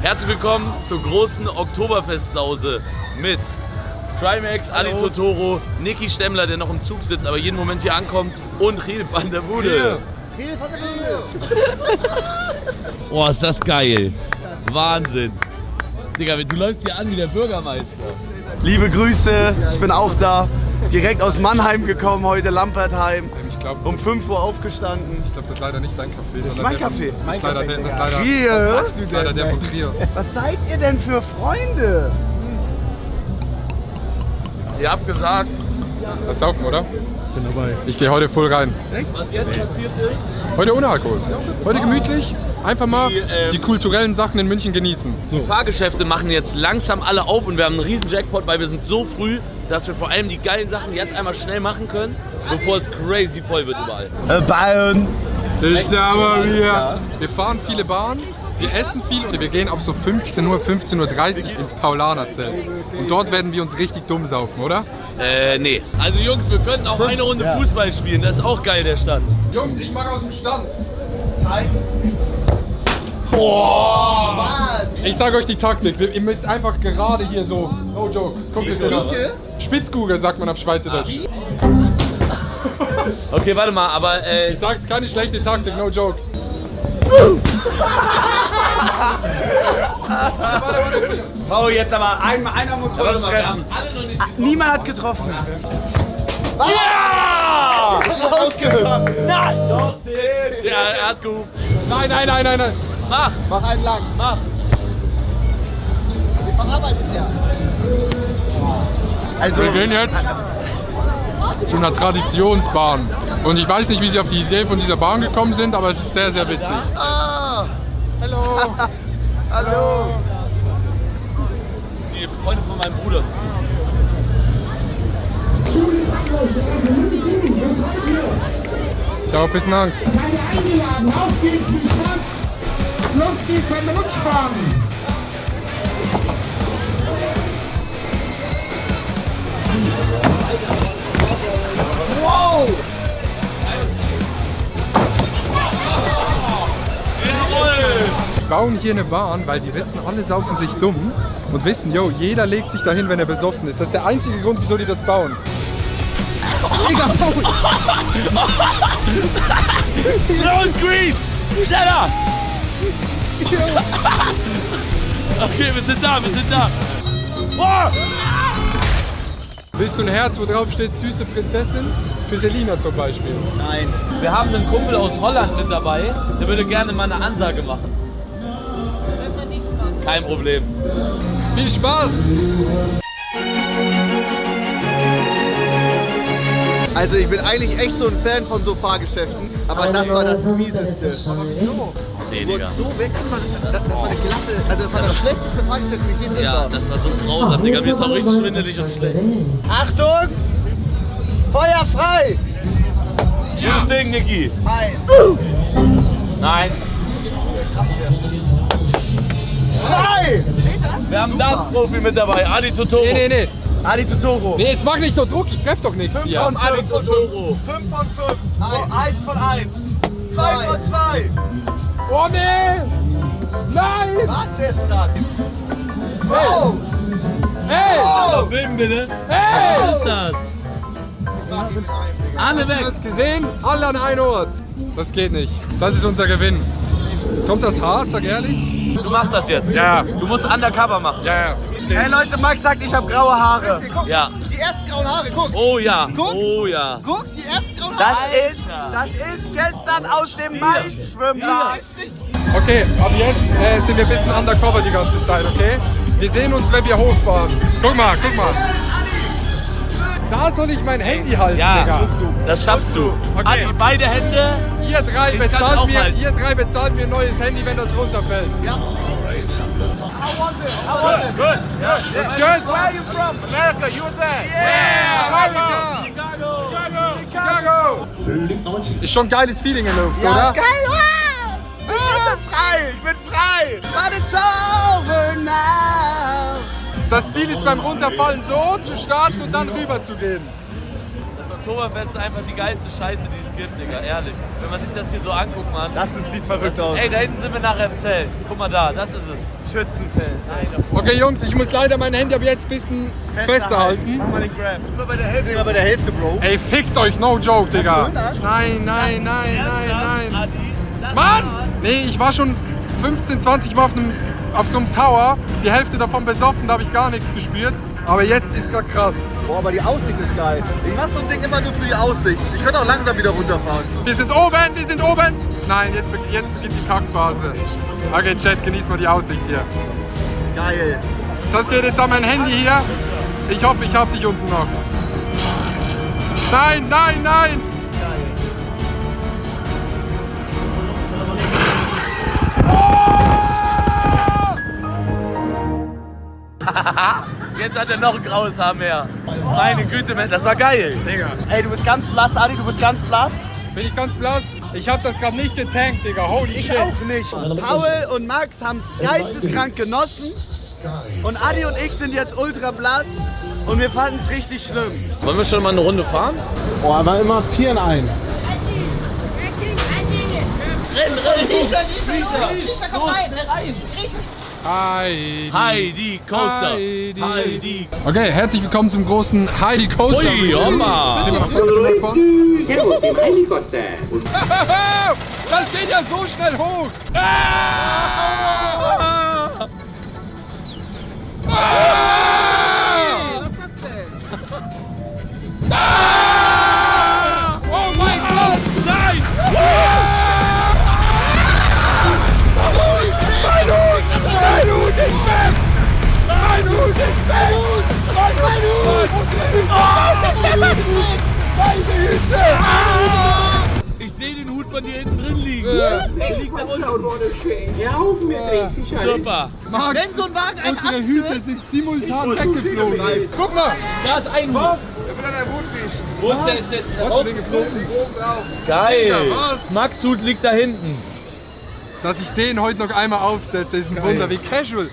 Herzlich willkommen zur großen Oktoberfestsause mit Trimax, Ali Totoro, Niki Stemmler, der noch im Zug sitzt, aber jeden Moment hier ankommt, und Giel van der Bude. Giel van der Bude! Boah, ist das geil. Wahnsinn. Digga, du läufst hier an wie der Bürgermeister. Liebe Grüße, ich bin auch da. Direkt aus Mannheim gekommen heute, Lampertheim. Ich glaub, um 5 Uhr aufgestanden. Ich glaube, das ist leider nicht dein Café. Das ist mein Café. Das ist leider der von Rio. Was seid ihr denn für Freunde? Ihr habt gesagt, Lass saufen, oder? Bin dabei. Ich gehe heute voll rein. was jetzt passiert ist. Heute ohne Alkohol. Heute gemütlich. Einfach mal die kulturellen Sachen in München genießen. Die Fahrgeschäfte machen jetzt langsam alle auf und wir haben einen riesen Jackpot, weil wir sind so früh, dass wir vor allem die geilen Sachen jetzt einmal schnell machen können, bevor es crazy voll wird überall. Bayern. Ich aber wir fahren viele Bahnen, wir essen viel und wir gehen ab so 15 Uhr, 15:30 Uhr ins Paulaner-Zelt. Und dort werden wir uns richtig dumm saufen, oder? Nee. Also Jungs, wir könnten auch eine Runde Fußball spielen, das ist auch geil, der Stand. Jungs, ich mag aus dem Stand. Boah! Was? Ich sage euch die Taktik, ihr müsst einfach gerade hier so, no joke, guckt euch das an. Spitzkugel sagt man auf Schweizerdeutsch. Okay, warte mal, aber Ich sag's, keine schlechte Taktik, no joke. Oh, jetzt aber einer muss schon treffen. alle noch nicht Niemand hat getroffen. Ja! Rausgehört. Nein! Doch, der hat gehupt. Nein. Mach! Mach einen lang. Mach! Wir verarbeitet ja. Also, Wir gehen jetzt zu einer Traditionsbahn. Und ich weiß nicht, wie sie auf die Idee von dieser Bahn gekommen sind, aber es ist sehr, sehr witzig. Ah, Hallo! hallo. Das ist die Freundin von meinem Bruder. Ich habe ein bisschen Angst. Seid ihr eingeladen? Auf geht's, viel Spaß! Los geht's an der Rutschbahn! Wow! Die bauen hier eine Bahn, weil die wissen, alle saufen sich dumm und wissen, yo, jeder legt sich dahin, wenn er besoffen ist. Das ist der einzige Grund, wieso die das bauen. Los, Green! Schneller! Okay, wir sind da! Oh! Willst du ein Herz, wo drauf steht süße Prinzessin? Für Selina zum Beispiel. Nein. Wir haben einen Kumpel aus Holland mit dabei, der würde gerne mal eine Ansage machen. Kein Problem. Viel Spaß! Also ich bin eigentlich echt so ein Fan von so Fahrgeschäften, aber das war das Mieseste. Nee, Digga. So weg, das war eine Klasse, also das war das schlechteste Fahrgeschäft, wie ich je Ja, war. das war so grausam, Digga. Mir ist auch richtig schwindelig und schlecht. Achtung! Feuer frei! Gutes Ding, Niki. Nein. Frei! Wir haben einen Darts-Profi mit dabei, Ali Totoro. Nee. Ali Totoro. Nee, jetzt mach nicht so Druck, ich treff doch nichts 5 hier. von Ali 5. Totoro. 5 von 5. 1 von 1. 2 von 2. Oh nee! Nein! Was ist das? Wow! Hey! Auf Film bitte. Hey! Was ist das? Alle Hast du weg. das gesehen? Alle an einen Ort. Das geht nicht. Das ist unser Gewinn. Kommt das hart, sag ehrlich? Du machst das jetzt. Ja. Du musst Undercover machen. Ja. Hey Leute, Max sagt, ich habe graue Haare. Ja. Die ersten grauen Haare, guck. Oh ja. Guck. Oh ja. Guck, die ersten grauen Haare. Das ist gestern aus dem Mai Schwimmbad. Okay, ab jetzt sind wir ein bisschen undercover die ganze Zeit, okay? Wir sehen uns, wenn wir hochfahren. Guck mal. Da soll ich mein Handy halten, Ja, Digga. das schaffst du. Okay. Ali, beide Hände. Ihr drei Ich kann's bezahlt aufhalten. mir ein neues Handy, wenn das runterfällt. Good. It's good. Where are you from? America, USA. America. Chicago. Ist schon ein geiles Feeling in der Luft, oder? Geil. Wow. Ich bin frei. But it's over now. Das Ziel ist beim Runterfallen so zu starten und dann rüber zu gehen. Oktoberfest ist einfach die geilste Scheiße, die es gibt, Digga, ehrlich. Wenn man sich das hier so anguckt, Mann. Sieht verrückt aus. Ey, da hinten sind wir nachher im Zelt. Guck mal da, das ist es. Schützenfeld. Okay, Jungs, ich muss leider mein Handy ab jetzt ein bisschen fester halten. Mach mal den Grab. Immer bei der Hälfte, Bro. Ey, fickt euch, no joke, Digga. Nein. Mann! Nee, ich war schon 15, 20 Mal auf so einem Tower. Die Hälfte davon besoffen, da habe ich gar nichts gespürt. Aber jetzt ist grad krass. Boah, aber die Aussicht ist geil. Ich mach so ein Ding immer nur für die Aussicht. Ich könnte auch langsam wieder runterfahren. Wir sind oben! Nein, jetzt beginnt die Kackphase. Okay, Chat, genießt mal die Aussicht hier. Geil. Das geht jetzt an mein Handy hier. Ich hoffe, ich hab dich unten noch. Nein! Jetzt hat er noch ein graues Haar mehr. Meine Güte, Mann, das war geil. Digga. Ey, du bist ganz blass, Adi, du bist ganz blass. Bin ich ganz blass? Ich hab das gerade nicht getankt, Digga. Holy shit. Ich auch nicht. Paul und Max haben es geisteskrank genossen. Und Adi und ich sind jetzt ultra blass. Und wir fanden es richtig schlimm. Wollen wir schon mal eine Runde fahren? Boah, war immer 4 in 1. Renn! Los, schnell rein! Heidi Coaster! Heidi! Okay, herzlich willkommen zum großen Heidi Coaster. Ui, Oma! Servus im Heidi Coaster. Das geht ja so schnell hoch! Was ist das denn? Oh mein Gott! Nein! Ich sehe den Hut von dir hinten drin liegen. Der liegt da unten. Der Haufen dreht sich an. Super. Max, Wenn so ein Wagen einen unsere Hüte sind simultan weggeflogen. Guck mal! Da ist ein Hut. Wo ist der? Ist der jetzt rausgeflogen? Geil. Max Hut liegt da hinten. Dass ich den heute noch einmal aufsetze, ist ein Wunder. Wie casual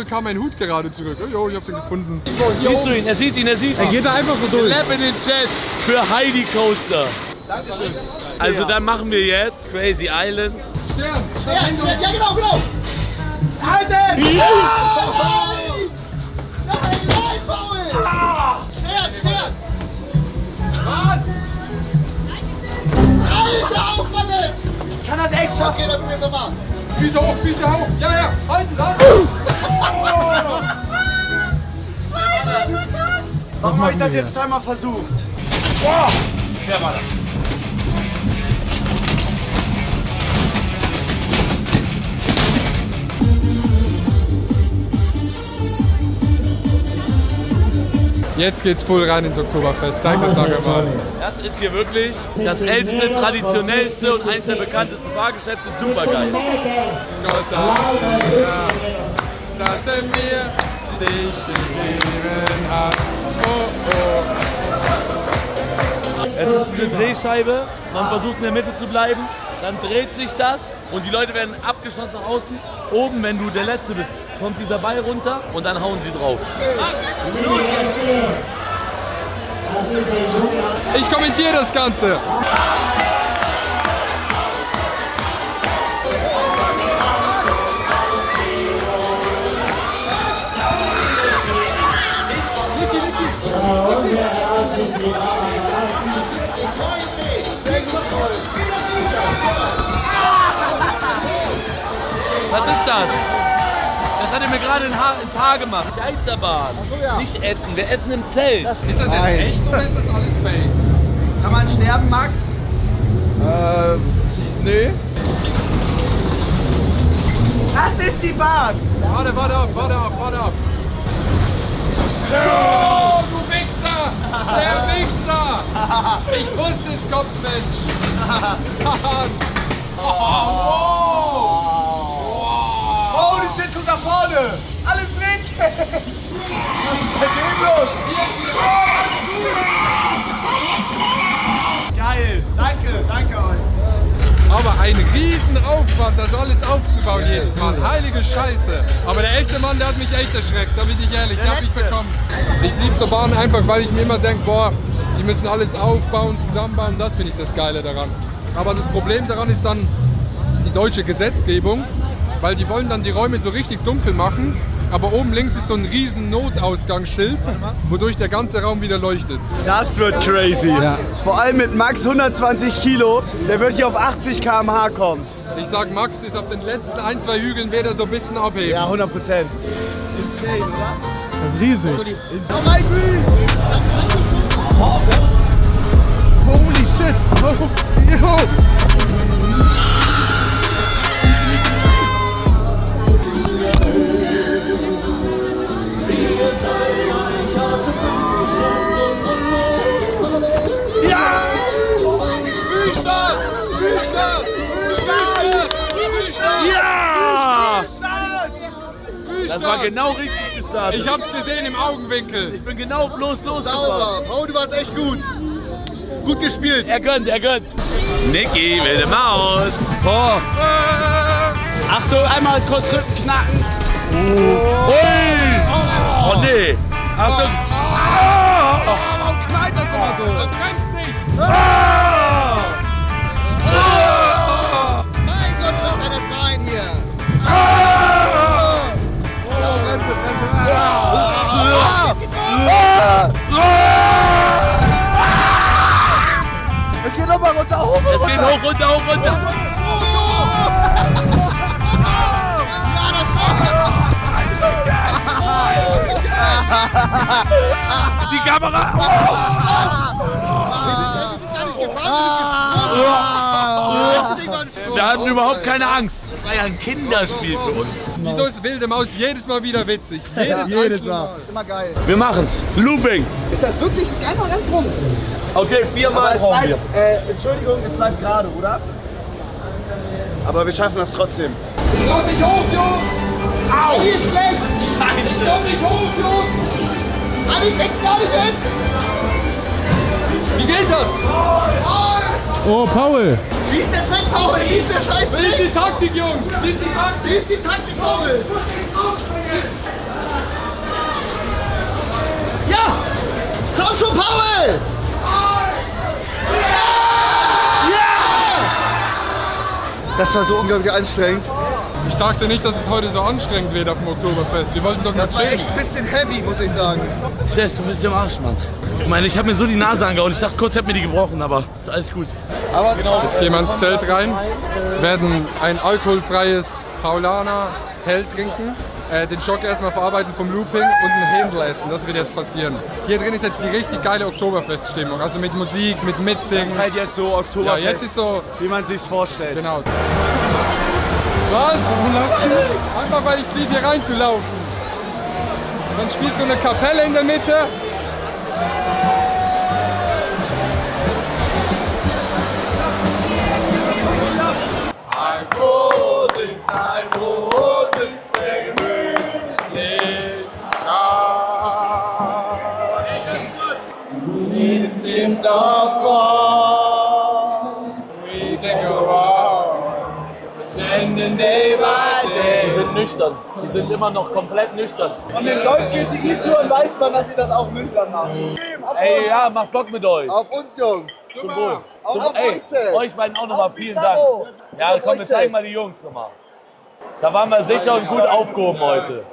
kam mein Hut gerade zurück. Oh, ich hab den gefunden. Siehst du ihn? Er sieht ihn. Er geht da einfach so durch. Clap in den Chat für Heidi Coaster. Dankeschön. Also dann machen wir jetzt Crazy Island. Stern! Ja, genau! Halten! Ja! Nein, Paul! Schwert! Was? Alter, aufwandelt! Kann das echt schaffen? Okay, dann probier doch mal. Füße hoch! Ja, halten! Warum habe ich das jetzt zweimal versucht? Wer war das? Jetzt geht's voll rein ins Oktoberfest. Zeig das nachher mal. Das ist hier wirklich das älteste, traditionellste und eines der bekanntesten Fahrgeschäfte. Supergeil. Gott, dass er mir dich gegeben hat. Oh. Es ist diese Drehscheibe, man versucht in der Mitte zu bleiben, dann dreht sich das und die Leute werden abgeschossen nach außen. Oben, wenn du der Letzte bist, kommt dieser Ball runter und dann hauen sie drauf. Ich kommentiere das Ganze. Was ist das? Das hat er mir gerade ins Haar gemacht. Geisterbahn. Nicht essen, wir essen im Zelt. Ist das jetzt echt oder ist das alles fake? Kann man sterben, Max? Nee. Das ist die Bahn! Warte ab. Oh, du Wichser! Der Wichser! Ich wusste, es kommt ein Mensch. Oh, die Shit, guck nach vorne! Alles dreht sich! Was ist bei dem los? Geil! Danke euch! Aber ein Riesenaufwand, das alles aufzubauen jedes Mal. Heilige Scheiße. Aber der echte Mann, der hat mich echt erschreckt, da bin ich ehrlich. Der hat mich bekommen. Ich liebe so Bahnen einfach, weil ich mir immer denke, boah, Die müssen alles aufbauen, zusammenbauen, das finde ich das Geile daran. Aber das Problem daran ist dann die deutsche Gesetzgebung, weil die wollen dann die Räume so richtig dunkel machen, aber oben links ist so ein riesen Notausgangsschild, wodurch der ganze Raum wieder leuchtet. Das wird crazy. Ja. Vor allem mit Max 120 Kilo, der wird hier auf 80 km/h kommen. Ich sag, Max ist auf den letzten 1, 2 Hügeln wieder so ein bisschen abheben. Ja, 100%. Insane, oder? Das ist riesig. Holy shit! Oh, yo. Ja! Das war genau richtig gestartet. Ich hab's gesehen im Augenwinkel. Ich bin genau bloß losgefahren. Paul, du warst echt gut. Gut gespielt. Er gönnt. Niki, wilde Maus. Oh. Achtung, einmal kurz Rücken knacken. Ui. Oh nee. Achtung. Knallt einfach mal so. Das bremst nicht. Mein Gott, was ist das rein hier? Es geht nochmal runter, hoch, Es geht hoch, runter. Die Kamera. Wir hatten überhaupt keine Angst. Das war ja ein Kinderspiel für uns. Wieso ist wilde Maus jedes Mal wieder witzig? Jedes Mal. Immer geil. Wir machen's. Looping. Ist das wirklich einmal ganz rum? Okay, 4-mal brauchen wir. Entschuldigung, es bleibt gerade, oder? Aber wir schaffen das trotzdem. Ich komm nicht hoch, Jungs! Au! Die ist schlecht! Scheiße. Ich komm nicht hoch, Jungs! Anni, weg gar nicht hin! Wie geht das? Oh, Paul! Wie ist der Trick, Paul? Wie ist der scheiß Wie ist Trick? die Taktik, Jungs? Wie ist die Taktik? Wie ist die Taktik, Paul? Ja! Komm schon, Paul! Das war so unglaublich anstrengend. Ich dachte nicht, dass es heute so anstrengend wird auf dem Oktoberfest. Wir wollten doch nur Das war chillen. echt ein bisschen heavy, muss ich sagen. Chef, du bist im Arsch, Mann. Ich meine, ich habe mir so die Nase angehauen. Ich dachte kurz, ich hab mir die gebrochen, aber ist alles gut. Aber jetzt gehen wir ins Zelt rein, werden ein alkoholfreies Paulaner Hell trinken, den Schock erstmal verarbeiten vom Looping und ein Händel essen. Das wird jetzt passieren. Hier drin ist jetzt die richtig geile Oktoberfeststimmung. Also mit Musik, mit Mitsingen. Das ist halt jetzt so Ja, Oktoberfest, jetzt ist so, wie man sich's vorstellt. genau. Was? Einfach weil ich es liebe, hier reinzulaufen. Dann spielt so eine Kapelle in der Mitte. Die sind nüchtern. Die sind immer noch komplett nüchtern. Von den Golf GTI-Touren weiß man, dass sie das auch nüchtern machen. Ey, ja, macht Bock mit euch. Auf uns, Jungs. Zum Wohl. Auf Ey, euch. euch beiden auch nochmal Auf vielen Pizarro. Dank. Ja, Auf komm, wir euch. zeigen mal die Jungs nochmal. Da waren wir sicher und gut aufgehoben heute.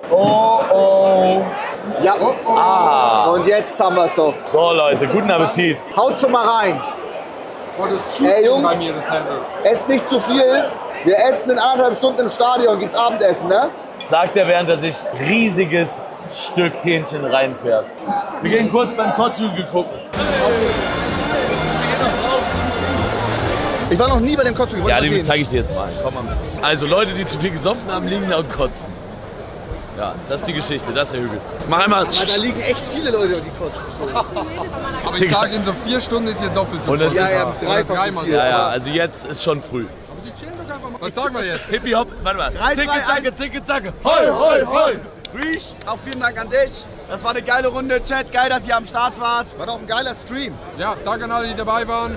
Ja, Ah. und jetzt haben wir es doch. So Leute, guten Appetit. Haut schon mal rein. Oh, das Ey, Jungs. bei mir das Händel. Esst nicht zu viel. Wir essen in 1,5 Stunden im Stadion. Gibt's Abendessen, ne? Sagt er, während er sich riesiges Stück Hähnchen reinfährt. Wir gehen kurz beim Kotzhügel gucken. Ich war noch nie bei dem Kopf. Ja, den zeige ich dir jetzt mal. Komm mal mit. Also Leute, die zu viel gesoffen haben, liegen da und kotzen. Ja, das ist die Geschichte, das ist der Hügel. Mach einmal. Da liegen echt viele Leute, die kotzen. Aber ich sage, in so 4 Stunden ist hier doppelt so Und es voll. ist- Ja, Oder dreifach dreimal so so. viel. Ja, ja, also jetzt ist schon früh. Aber die chillen doch einfach mal. Was sagen wir jetzt? Hippie hopp, warte mal. 3, Zicke, 2, zacke, zicke, zacke. Hoi, hoi, hoi. Reach, auch vielen Dank an dich. Das war eine geile Runde, Chat. Geil, dass ihr am Start wart. War doch ein geiler Stream. Ja, danke an alle, die dabei waren.